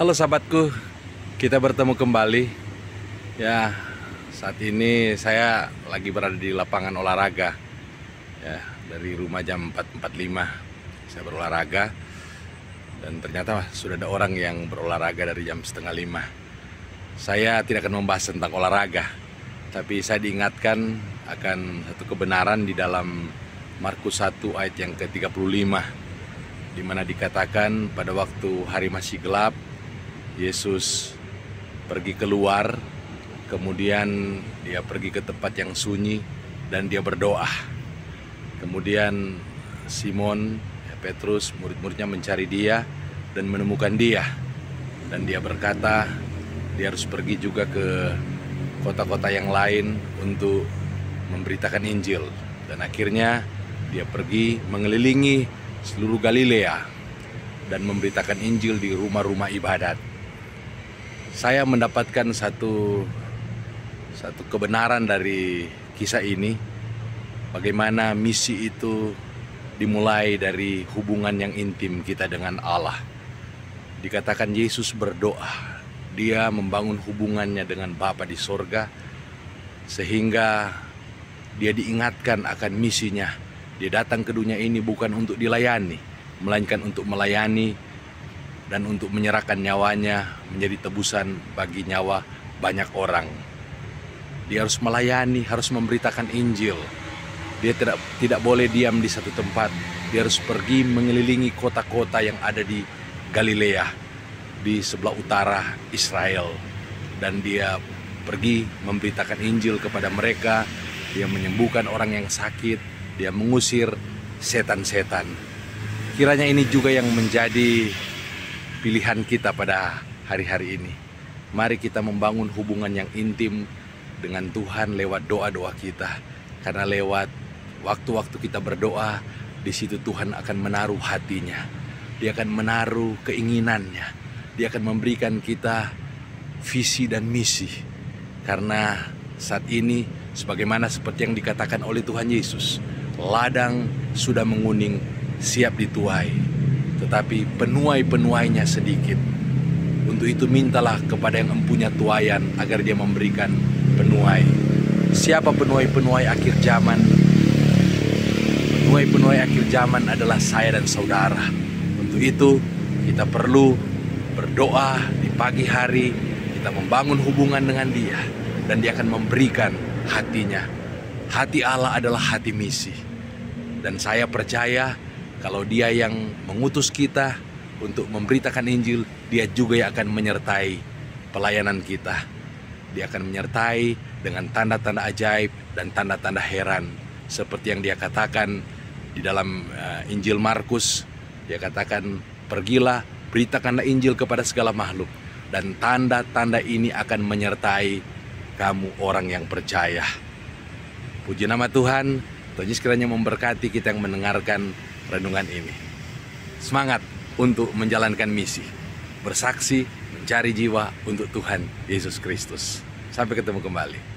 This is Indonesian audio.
Halo sahabatku, kita bertemu kembali. Ya, saat ini saya lagi berada di lapangan olahraga. Ya, dari rumah jam 4.45 saya berolahraga. Dan ternyata sudah ada orang yang berolahraga dari jam 4:30. Saya tidak akan membahas tentang olahraga, tapi saya diingatkan akan satu kebenaran di dalam Markus 1 ayat yang ke-35, di mana dikatakan pada waktu hari masih gelap, Yesus pergi keluar, kemudian dia pergi ke tempat yang sunyi dan dia berdoa. Kemudian Simon, Petrus, murid-muridnya mencari dia dan menemukan dia. Dan dia berkata, dia harus pergi juga ke kota-kota yang lain untuk memberitakan Injil. Dan akhirnya dia pergi mengelilingi seluruh Galilea dan memberitakan Injil di rumah-rumah ibadat. Saya mendapatkan satu kebenaran dari kisah ini, bagaimana misi itu dimulai dari hubungan yang intim kita dengan Allah. Dikatakan Yesus berdoa, dia membangun hubungannya dengan Bapa di sorga, sehingga dia diingatkan akan misinya. Dia datang ke dunia ini bukan untuk dilayani, melainkan untuk melayani dan untuk menyerahkan nyawanya menjadi tebusan bagi nyawa banyak orang. Dia harus melayani, harus memberitakan Injil. Dia tidak boleh diam di satu tempat. Dia harus pergi mengelilingi kota-kota yang ada di Galilea, di sebelah utara Israel. Dan dia pergi memberitakan Injil kepada mereka. Dia menyembuhkan orang yang sakit. Dia mengusir setan-setan. Kiranya ini juga yang menjadi pilihan kita pada hari-hari ini. Mari kita membangun hubungan yang intim dengan Tuhan lewat doa-doa kita. Karena lewat waktu-waktu kita berdoa, di situ Tuhan akan menaruh hatinya. Dia akan menaruh keinginannya. Dia akan memberikan kita visi dan misi. Karena saat ini, sebagaimana seperti yang dikatakan oleh Tuhan Yesus, ladang sudah menguning, siap dituai, tetapi penuai-penuainya sedikit. Untuk itu mintalah kepada yang empunya tuaian agar dia memberikan penuai. Siapa penuai-penuai akhir zaman? Penuai-penuai akhir zaman adalah saya dan saudara. Untuk itu kita perlu berdoa di pagi hari, kita membangun hubungan dengan dia, dan dia akan memberikan hatinya. Hati Allah adalah hati misi. Dan saya percaya kalau dia yang mengutus kita untuk memberitakan Injil, dia juga yang akan menyertai pelayanan kita. Dia akan menyertai dengan tanda-tanda ajaib dan tanda-tanda heran. Seperti yang dia katakan di dalam Injil Markus. Dia katakan, pergilah, beritakanlah Injil kepada segala makhluk. Dan tanda-tanda ini akan menyertai kamu orang yang percaya. Puji nama Tuhan. Tuhan Yesus kiranya memberkati kita yang mendengarkan renungan ini. Semangat untuk menjalankan misi, bersaksi, mencari jiwa untuk Tuhan Yesus Kristus. Sampai ketemu kembali.